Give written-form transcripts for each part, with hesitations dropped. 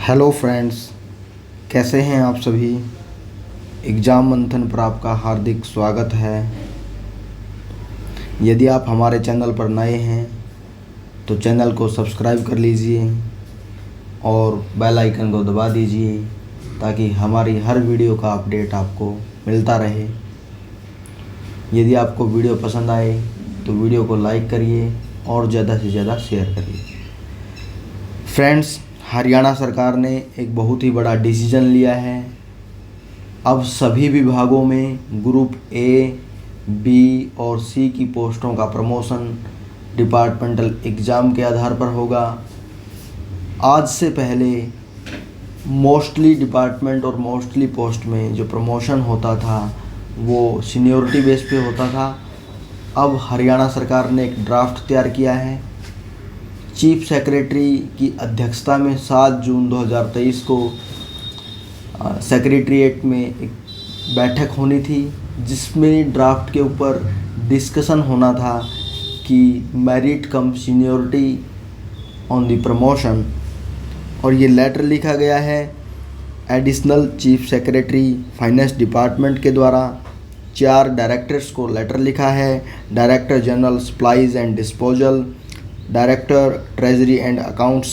Hello friends, कैसे हैं आप सभी। एग्ज़ाम मंथन पर आपका हार्दिक स्वागत है। यदि आप हमारे चैनल पर नए हैं तो चैनल को सब्सक्राइब कर लीजिए और बेल आइकन को दबा दीजिए ताकि हमारी हर वीडियो का अपडेट आपको मिलता रहे। यदि आपको वीडियो पसंद आए तो वीडियो को लाइक करिए और ज़्यादा से ज़्यादा शेयर करिए। फ्रेंड्स, हरियाणा सरकार ने एक बहुत ही बड़ा डिसीजन लिया है। अब सभी विभागों में ग्रुप ए, बी और सी की पोस्टों का प्रमोशन डिपार्टमेंटल एग्ज़ाम के आधार पर होगा। आज से पहले मोस्टली डिपार्टमेंट और मोस्टली पोस्ट में जो प्रमोशन होता था वो सीनियरिटी बेस पे होता था। अब हरियाणा सरकार ने एक ड्राफ्ट तैयार किया है। चीफ सेक्रेटरी की अध्यक्षता में 7 जून 2023 को सेक्रेटरीट में एक बैठक होनी थी जिसमें ड्राफ्ट के ऊपर डिस्कशन होना था कि merit come seniority on the promotion. और ये लेटर लिखा गया है additional chief secretary finance department के द्वारा। 4 डायरेक्टर्स को लेटर लिखा है। Director general supplies and disposal, director treasury and accounts,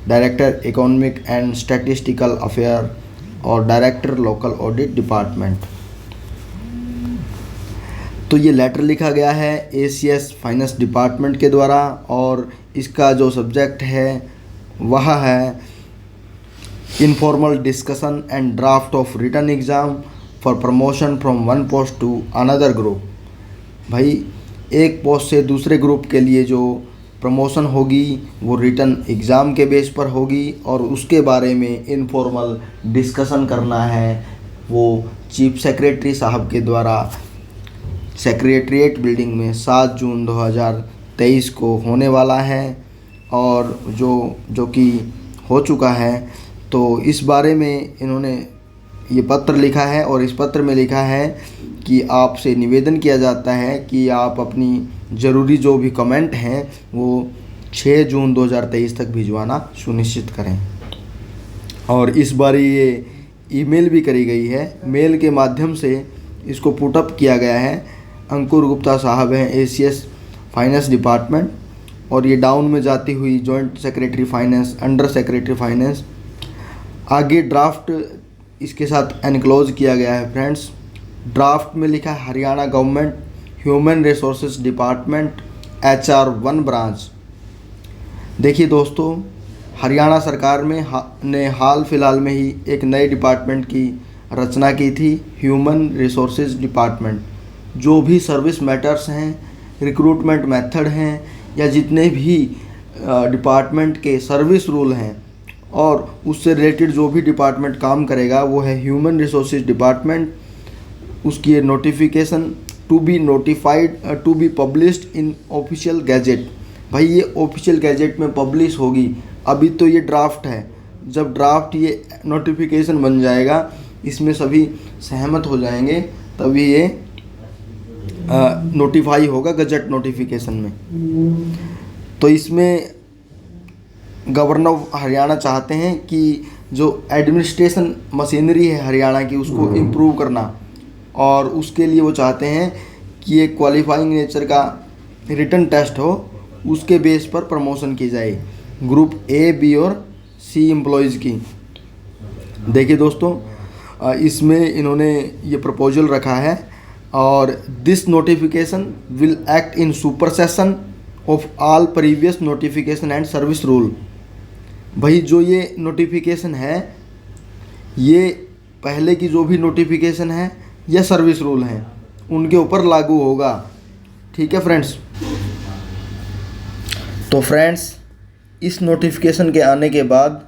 director economic and statistical affair और डायरेक्टर लोकल ऑडिट डिपार्टमेंट। तो ये लेटर लिखा गया है एसीएस फाइनेंस डिपार्टमेंट के द्वारा और इसका जो सब्जेक्ट है वह है informal discussion and draft of written exam for promotion from one post to another group. भाई, एक पोस्ट से दूसरे ग्रुप के लिए जो प्रमोशन होगी वो रिटन एग्ज़ाम के बेस पर होगी और उसके बारे में इनफॉर्मल डिस्कशन करना है। वो चीफ सेक्रेटरी साहब के द्वारा सेक्रेटरीट बिल्डिंग में 7 जून 2023 को होने वाला है और जो कि हो चुका है। तो इस बारे में इन्होंने ये पत्र लिखा है और इस पत्र में लिखा है कि आपसे निवेदन किया जाता है कि आप अपनी ज़रूरी जो भी कमेंट हैं वो 6 जून 2023 तक भिजवाना सुनिश्चित करें। और इस बार ये ईमेल भी करी गई है, मेल के माध्यम से इसको पुटअप किया गया है। अंकुर गुप्ता साहब हैं एसीएस फाइनेंस डिपार्टमेंट और ये डाउन में जाती हुई joint secretary finance, under secretary finance. आगे ड्राफ्ट इसके साथ एनक्लोज किया गया है। फ्रेंड्स, ड्राफ्ट में लिखा है Haryana government human resources department HR 1 branch. देखिए दोस्तों, हरियाणा सरकार में ने हाल फिलहाल में ही एक नए डिपार्टमेंट की रचना की थी, ह्यूमन रिसोर्सेज डिपार्टमेंट। जो भी सर्विस मैटर्स हैं, रिक्रूटमेंट मेथड हैं या जितने भी डिपार्टमेंट के सर्विस रूल हैं और उससे रिलेटेड जो भी डिपार्टमेंट काम करेगा वो है ह्यूमन रिसोर्सेज डिपार्टमेंट। उसकी ये notification to be notified to be published in official gazette. भाई, ये ऑफिशियल गैजेट में पब्लिश होगी। अभी तो ये ड्राफ्ट है, जब ड्राफ्ट ये नोटिफिकेशन बन जाएगा, इसमें सभी सहमत हो जाएंगे, तभी ये नोटिफाई होगा गजट नोटिफिकेशन में। तो इसमें गवर्नर हरियाणा चाहते हैं कि जो एडमिनिस्ट्रेशन मशीनरी है हरियाणा की उसको इम्प्रूव करना और उसके लिए वो चाहते हैं कि एक क्वालिफाइंग नेचर का रिटन टेस्ट हो, उसके बेस पर प्रमोशन की जाए ग्रुप ए, बी और सी एम्प्लॉयज़ की। देखिए दोस्तों, इसमें इन्होंने ये प्रपोजल रखा है और this notification will act in supersession of all previous notification and service rule. भाई, जो ये नोटिफिकेशन है ये पहले की जो भी नोटिफिकेशन है या सर्विस रूल हैं उनके ऊपर लागू होगा। ठीक है फ्रेंड्स। तो फ्रेंड्स, इस नोटिफिकेशन के आने के बाद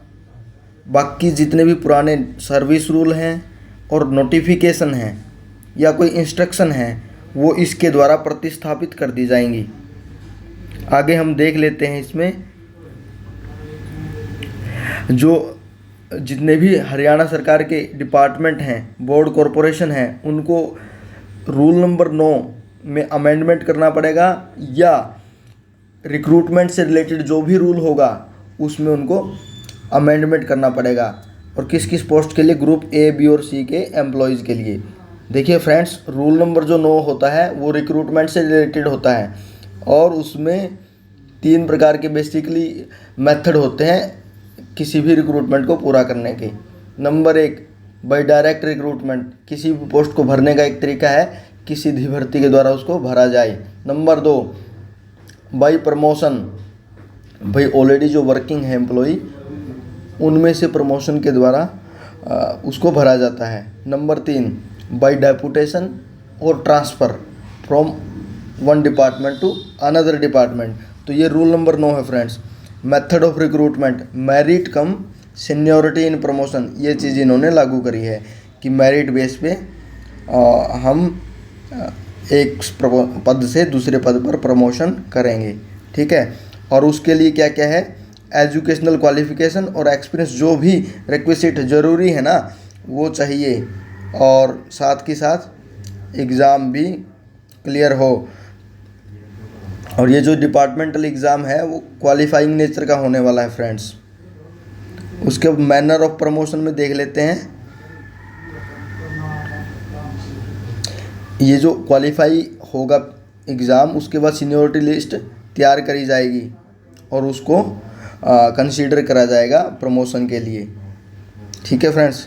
बाकी जितने भी पुराने सर्विस रूल हैं और नोटिफिकेशन हैं या कोई इंस्ट्रक्शन है वो इसके द्वारा प्रतिस्थापित कर दी जाएंगी। आगे हम देख लेते हैं इसमें जो जितने भी हरियाणा सरकार के डिपार्टमेंट हैं, बोर्ड कॉरपोरेशन हैं, उनको रूल नंबर 9 में अमेंडमेंट करना पड़ेगा या रिक्रूटमेंट से रिलेटेड जो भी रूल होगा उसमें उनको अमेंडमेंट करना पड़ेगा। और किस किस पोस्ट के लिए? ग्रुप ए, बी और सी के एम्प्लॉयज़ के लिए। देखिए फ्रेंड्स, रूल नंबर जो 9 होता है वो रिक्रूटमेंट से रिलेटेड होता है और उसमें 3 प्रकार के बेसिकली मेथड होते हैं किसी भी रिक्रूटमेंट को पूरा करने के। नंबर 1, बाय डायरेक्ट रिक्रूटमेंट, किसी भी पोस्ट को भरने का एक तरीका है कि सीधी भर्ती के द्वारा उसको भरा जाए। नंबर 2, बाय प्रमोशन, भाई ऑलरेडी जो वर्किंग है एम्प्लॉय उनमें से प्रमोशन के द्वारा उसको भरा जाता है। नंबर 3, बाय डेपुटेशन और transfer from one department to another department. तो ये रूल नंबर 9 है friends. Method of recruitment, merit cum seniority in promotion, ये चीज़ इन्होंने लागू करी है कि मेरिट बेस पे हम एक पद से दूसरे पद पर प्रमोशन करेंगे, ठीक है। और उसके लिए क्या क्या है? एजुकेशनल क्वालिफिकेशन और एक्सपीरियंस जो भी रिक्विजिट ज़रूरी है ना वो चाहिए, और साथ के साथ एग्ज़ाम भी क्लियर हो। और ये जो डिपार्टमेंटल एग्ज़ाम है वो क्वालिफाइंग नेचर का होने वाला है फ्रेंड्स। उसके मैनर ऑफ प्रमोशन में देख लेते हैं। ये जो क्वालिफाई होगा एग्ज़ाम, उसके बाद सीनियोरिटी लिस्ट तैयार करी जाएगी और उसको कंसीडर करा जाएगा प्रमोशन के लिए, ठीक है फ्रेंड्स।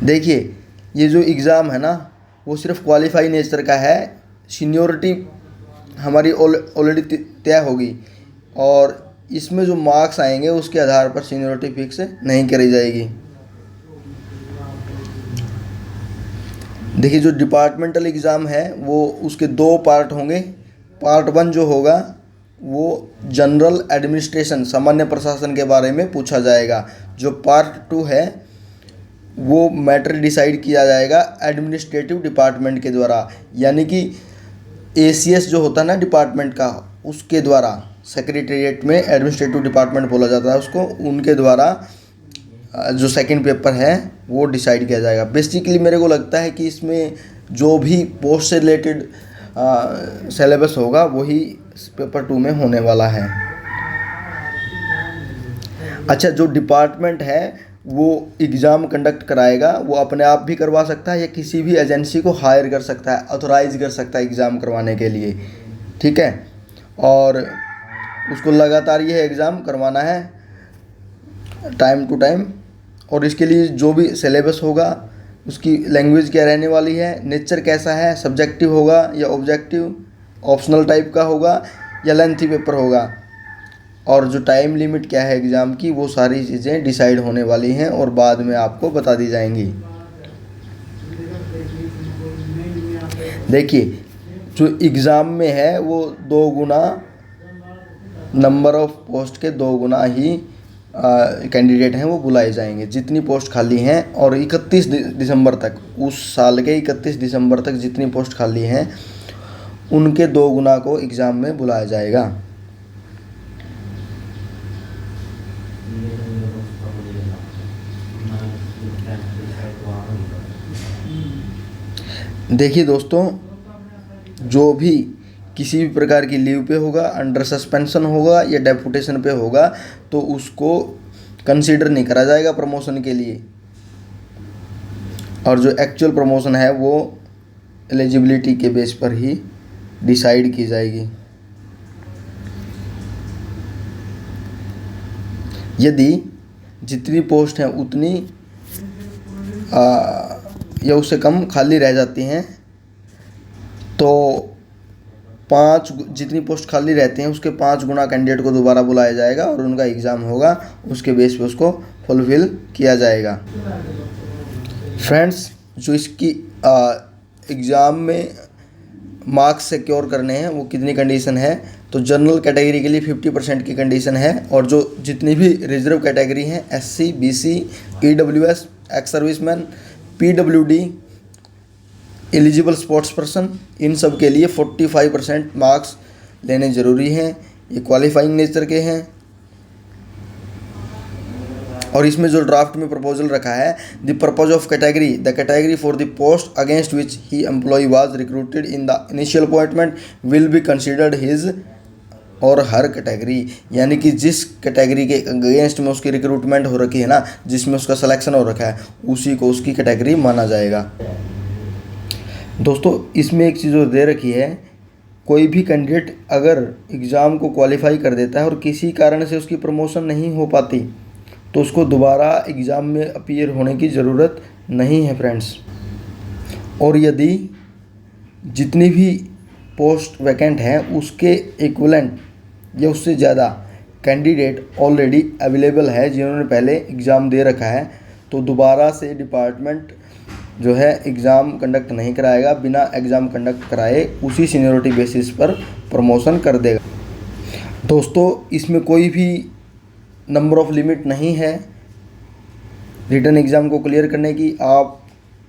देखिए ये जो एग्ज़ाम है ना वो सिर्फ क्वालिफाई नेचर का है, सीनियोरिटी हमारी ऑलरेडी तय होगी और इसमें जो मार्क्स आएंगे उसके आधार पर सीनियोरिटी फिक्स नहीं करी जाएगी। देखिए जो डिपार्टमेंटल एग्ज़ाम है वो उसके 2 पार्ट होंगे। पार्ट 1 जो होगा वो जनरल एडमिनिस्ट्रेशन, सामान्य प्रशासन के बारे में पूछा जाएगा। जो पार्ट 2 है वो मैटर डिसाइड किया जाएगा एडमिनिस्ट्रेटिव डिपार्टमेंट के द्वारा, यानी कि एसीएस जो होता है ना डिपार्टमेंट का, उसके द्वारा। सेक्रेटेरिएट में एडमिनिस्ट्रेटिव डिपार्टमेंट बोला जाता है उसको, उनके द्वारा जो सेकंड पेपर है वो डिसाइड किया जाएगा। बेसिकली मेरे को लगता है कि इसमें जो भी पोस्ट से रिलेटेड सिलेबस होगा वही पेपर 2 में होने वाला है। अच्छा, जो डिपार्टमेंट है वो एग्ज़ाम कंडक्ट कराएगा, वो अपने आप भी करवा सकता है या किसी भी एजेंसी को हायर कर सकता है, ऑथोराइज कर सकता है एग्ज़ाम करवाने के लिए, ठीक है। और उसको लगातार ये एग्ज़ाम करवाना है टाइम टू टाइम। और इसके लिए जो भी सिलेबस होगा उसकी लैंग्वेज क्या रहने वाली है, नेचर कैसा है, सब्जेक्टिव होगा या ऑब्जेक्टिव, ऑप्शनल टाइप का होगा या लेंथी पेपर होगा, और जो टाइम लिमिट क्या है एग्ज़ाम की, वो सारी चीज़ें डिसाइड होने वाली हैं और बाद में आपको बता दी जाएंगी। देखिए जो एग्ज़ाम में है वो 2 गुना नंबर ऑफ पोस्ट के 2 गुना ही कैंडिडेट हैं वो बुलाए जाएंगे, जितनी पोस्ट खाली हैं। और 31 दिसंबर तक, उस साल के 31 दिसंबर तक जितनी पोस्ट खाली हैं उनके 2 गुना को एग्ज़ाम में बुलाया जाएगा। देखिए दोस्तों, जो भी किसी भी प्रकार की लीव पे होगा, अंडर सस्पेंशन होगा या डेपुटेशन पे होगा तो उसको कंसीडर नहीं करा जाएगा प्रमोशन के लिए। और जो एक्चुअल प्रमोशन है वो एलिजिबिलिटी के बेस पर ही डिसाइड की जाएगी। यदि जितनी पोस्ट हैं उतनी या उससे कम खाली रह जाती हैं तो 5 जितनी पोस्ट खाली रहती हैं उसके 5 गुना कैंडिडेट को दोबारा बुलाया जाएगा और उनका एग्ज़ाम होगा, उसके बेस पे उसको फुलफ़िल किया जाएगा। फ्रेंड्स, जो इसकी एग्ज़ाम में मार्क्स सिक्योर करने हैं वो कितनी कंडीशन है? तो जनरल कैटेगरी के लिए 50% की कंडीशन है, और जो जितनी भी रिजर्व कैटेगरी हैं SC, BC, EWS, ex serviceman, PWD, eligible sports person, इन सब के लिए 45% मार्क्स लेने ज़रूरी हैं। ये क्वालिफाइंग नेचर के हैं। और इसमें जो ड्राफ्ट में प्रपोजल रखा है, the purpose of category, the category for the post against which he employ was recruited in the initial appointment will be considered his or her category, यानी कि जिस कैटेगरी के अगेंस्ट में उसकी रिक्रूटमेंट हो रखी है ना, जिसमें उसका सिलेक्शन हो रखा है, उसी को उसकी कैटेगरी माना जाएगा। दोस्तों इसमें एक चीज़ और दे रखी है, कोई भी कैंडिडेट अगर एग्ज़ाम को क्वालिफाई कर देता है और किसी कारण से उसकी प्रमोशन नहीं हो पाती तो उसको दोबारा एग्ज़ाम में अपीयर होने की ज़रूरत नहीं है फ्रेंड्स। और यदि जितनी भी पोस्ट वैकेंट है उसके इक्विवेलेंट या उससे ज़्यादा कैंडिडेट ऑलरेडी अवेलेबल है जिन्होंने पहले एग्ज़ाम दे रखा है, तो दोबारा से डिपार्टमेंट जो है एग्ज़ाम कंडक्ट नहीं कराएगा, बिना एग्ज़ाम कंडक्ट कराए उसी सीनियरिटी बेसिस पर प्रमोशन कर देगा। दोस्तों इसमें कोई भी नंबर ऑफ़ लिमिट नहीं है रिटन एग्ज़ाम को क्लियर करने की। आप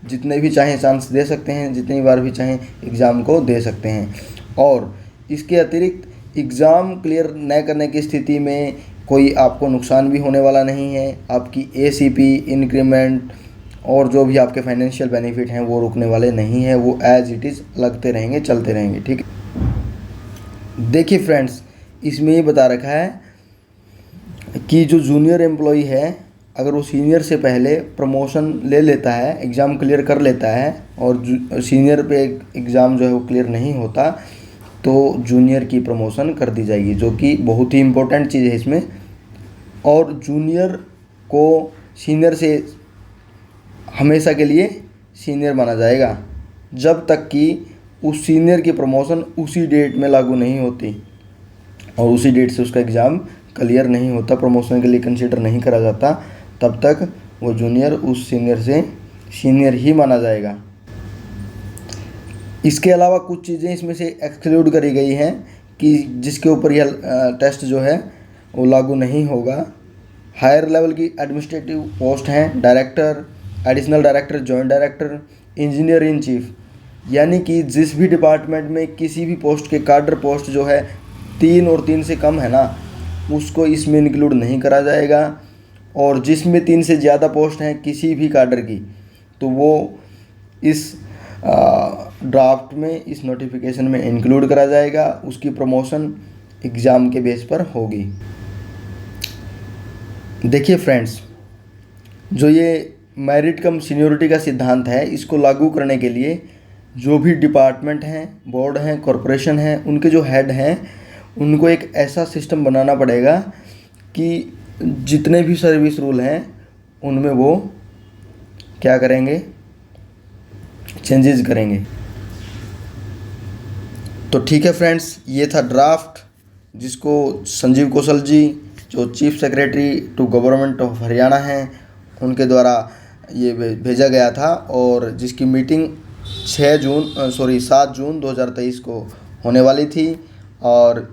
जितने भी चाहें चांस दे सकते हैं, जितनी बार भी चाहें एग्ज़ाम को दे सकते हैं। और इसके अतिरिक्त एग्ज़ाम क्लियर न करने की स्थिति में कोई आपको नुकसान भी होने वाला नहीं है। आपकी एसीपी, इंक्रीमेंट और जो भी आपके फाइनेंशियल बेनिफिट हैं वो रुकने वाले नहीं हैं, वो एज इट इज़ लगते रहेंगे, चलते रहेंगे। ठीक है, देखिए फ्रेंड्स इसमें ये बता रखा है कि जो जूनियर एम्प्लॉई है अगर वो सीनियर से पहले प्रमोशन ले लेता है, एग्ज़ाम क्लियर कर लेता है और सीनियर पे एग्ज़ाम जो है वो क्लियर नहीं होता तो जूनियर की प्रमोशन कर दी जाएगी, जो कि बहुत ही इम्पोर्टेंट चीज़ है इसमें। और जूनियर को सीनियर से हमेशा के लिए सीनियर माना जाएगा जब तक कि उस सीनियर की प्रमोशन उसी डेट में लागू नहीं होती और उसी डेट से उसका एग्ज़ाम क्लियर नहीं होता, प्रमोशन के लिए कंसीडर नहीं करा जाता, तब तक वो जूनियर उस सीनियर से सीनियर ही माना जाएगा। इसके अलावा कुछ चीज़ें इसमें से एक्सक्लूड करी गई हैं कि जिसके ऊपर यह टेस्ट जो है वो लागू नहीं होगा। हायर लेवल की एडमिनिस्ट्रेटिव पोस्ट हैं director, additional director, joint director, engineer in chief, यानी कि जिस भी डिपार्टमेंट में किसी भी पोस्ट के काडर पोस्ट जो है 3 और 3 से कम है ना, उसको इसमें इंक्लूड नहीं करा जाएगा। और जिसमें 3 से ज़्यादा पोस्ट हैं किसी भी काडर की, तो वो इस ड्राफ्ट में, इस नोटिफिकेशन में इंक्लूड करा जाएगा, उसकी प्रमोशन एग्ज़ाम के बेस पर होगी। देखिए फ्रेंड्स, जो ये मेरिट कम सीनियोरिटी का सिद्धांत है, इसको लागू करने के लिए जो भी डिपार्टमेंट हैं, बोर्ड हैं, कॉरपोरेशन हैं, उनके जो हेड हैं उनको एक ऐसा सिस्टम बनाना पड़ेगा कि जितने भी सर्विस रूल हैं उनमें वो क्या करेंगे, चेंजेस करेंगे। तो ठीक है फ्रेंड्स, ये था ड्राफ्ट जिसको संजीव कौशल जी जो chief secretary to government of Haryana हैं उनके द्वारा ये भेजा गया था और जिसकी मीटिंग 7 जून 2023 को होने वाली थी। और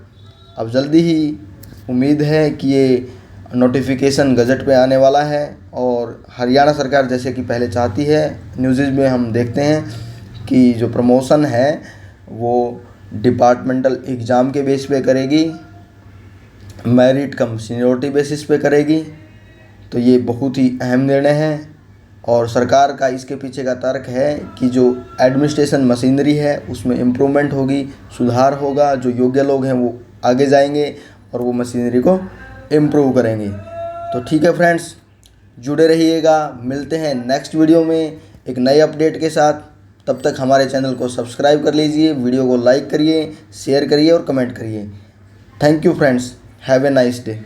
अब जल्दी ही उम्मीद है कि ये नोटिफिकेशन गज़ट पे आने वाला है और हरियाणा सरकार जैसे कि पहले चाहती है, न्यूज़ में हम देखते हैं कि जो प्रमोशन है वो डिपार्टमेंटल एग्ज़ाम के बेस पे करेगी, मेरिट कम सीनियरिटी बेसिस पे करेगी। तो ये बहुत ही अहम निर्णय है और सरकार का इसके पीछे का तर्क है कि जो एडमिनिस्ट्रेशन मशीनरी है उसमें इम्प्रूवमेंट होगी, सुधार होगा, जो योग्य लोग हैं वो आगे जाएंगे और वो मशीनरी को इम्प्रूव करेंगे। तो ठीक है फ्रेंड्स, जुड़े रहिएगा, मिलते हैं नेक्स्ट वीडियो में एक नए अपडेट के साथ। तब तक हमारे चैनल को सब्सक्राइब कर लीजिए, वीडियो को लाइक करिए, शेयर करिए और कमेंट करिए। Thank you friends, have a nice day.